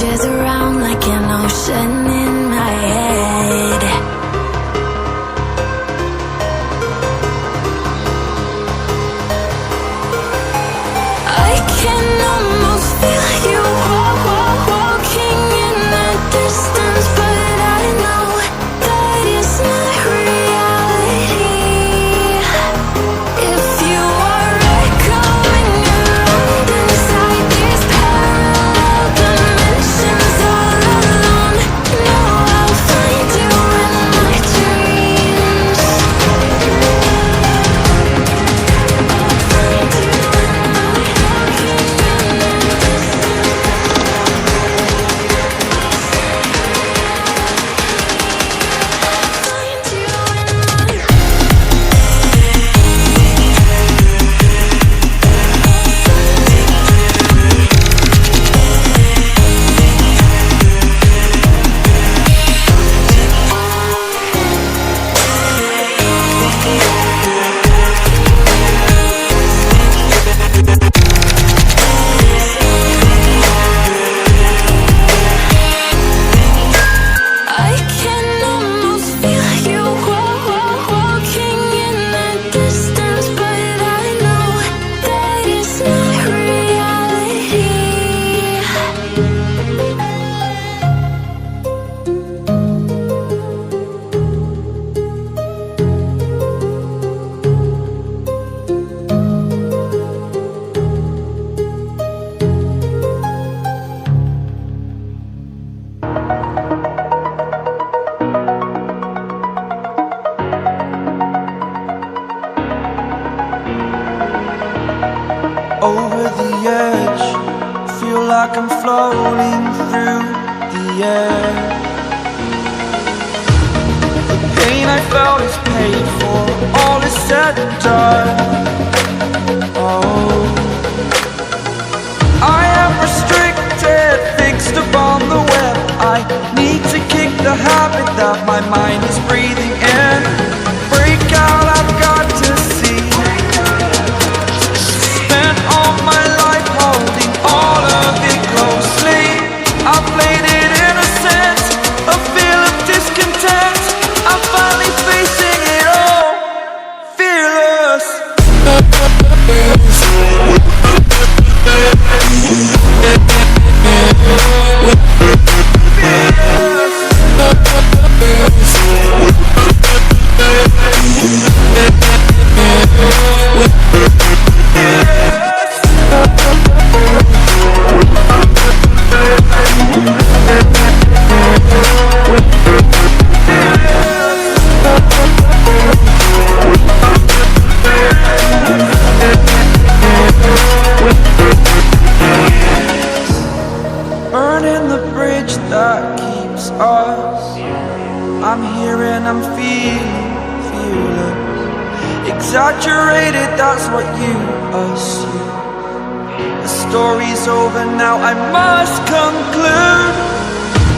pictures around like an ocean in my head. I can almost feel you walking in the distance, but I know that it's not reality. If you are echoing around inside these parallel dimensions all alone, know I'll find you in my dreams. I'll find you in my walking in the I can almost feel you walking in the distance, but I know that it's not reality. Over the edge, feel like I'm floating through the air. The pain I felt is paid for, all is said and done. Oh, I am restricted, fixed upon the web. I need to kick the habit that my mind is breathing in. Break out, I've got to see. Spent all my life holding all of it closely. I played it innocent, a feel of discontent. I'm finally facing it all, fearless. Burning the bridge that keeps us. I'm here and I'm feeling fearless. Exaggerated, that's what you assume. The story's over now, I must conclude.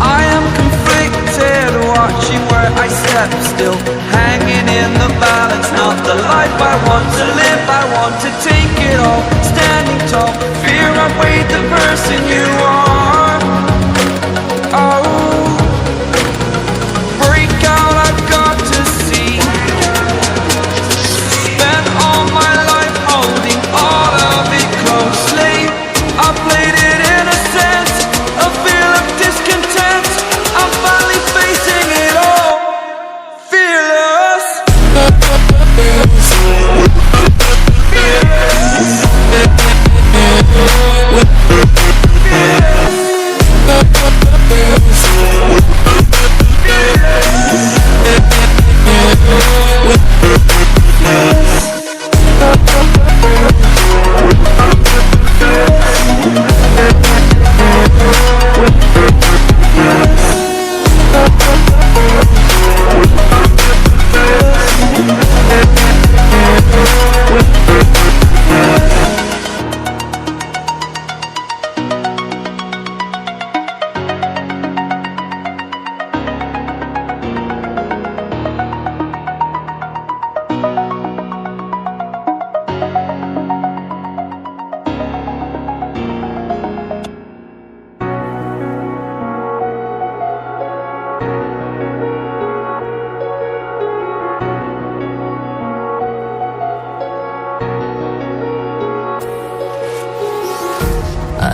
I am conflicted, watching where I step still, hanging in the balance. Not the life I want to live, I want to take it all. Standing tall, fear I weighed the person you are. Oh, break out, I've got to see. Spent all my life holding all of it closely. I played it innocent, a feel of discontent. I'm finally facing it all, fearless. Fearless.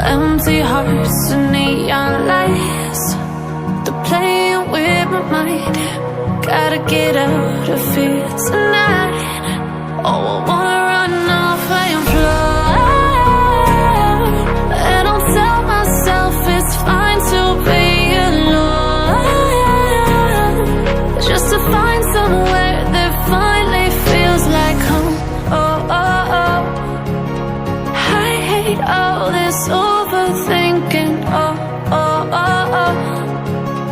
Empty hearts and neon lights, they're playing with my mind. Gotta get out of here tonight. Oh, I wanna run off and fly, and I'll tell myself it's fine to be alone, just to find somewhere that finally feels like home. Oh, oh, oh. I hate all this overthinking. Oh, oh, oh, oh.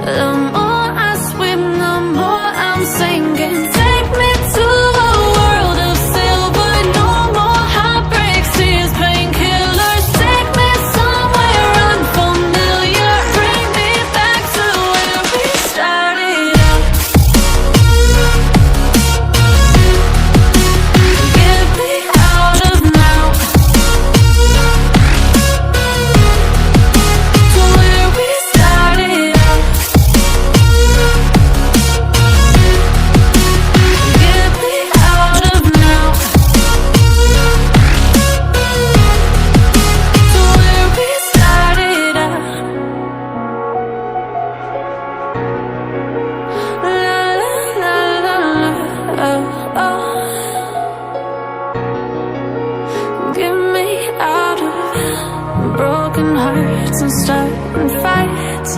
The more I swim, the more I'm sinking. Take me to a world of silver. No more heartbreaks, tears, painkillers. Take me somewhere unfamiliar. Bring me back to where we started out. Get me out of now, to where we started out. Get me out of now, to where we started out. La la la la, oh, oh. Get me out of broken hearts and starting fights,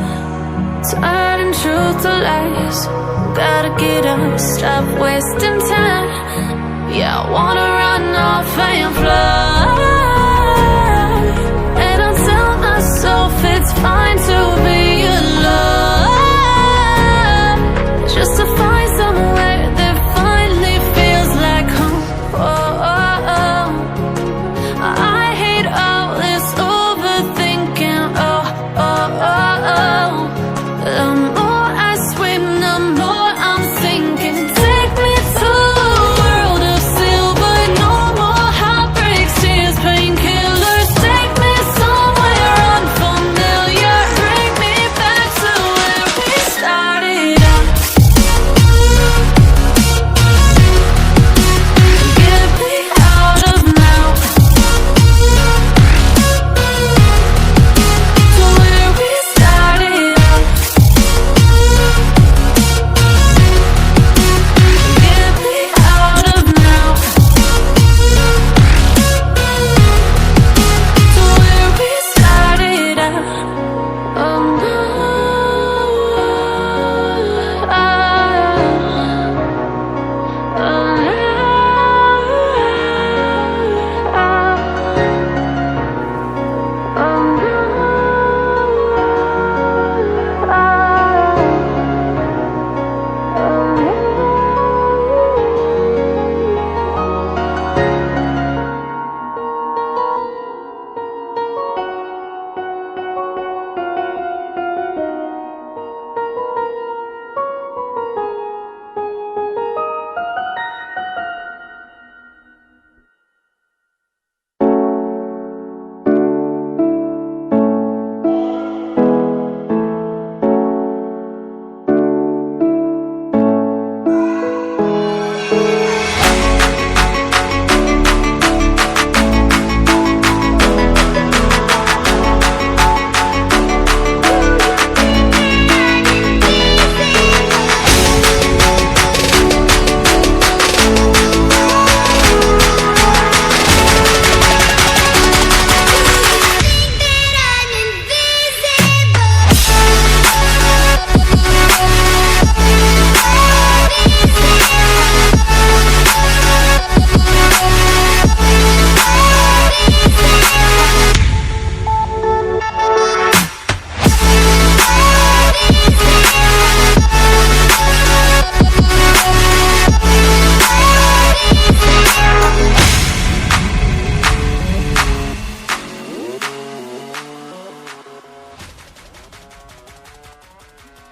turning truth to lies. Gotta get up, stop wasting time. Yeah, I wanna run off and fly.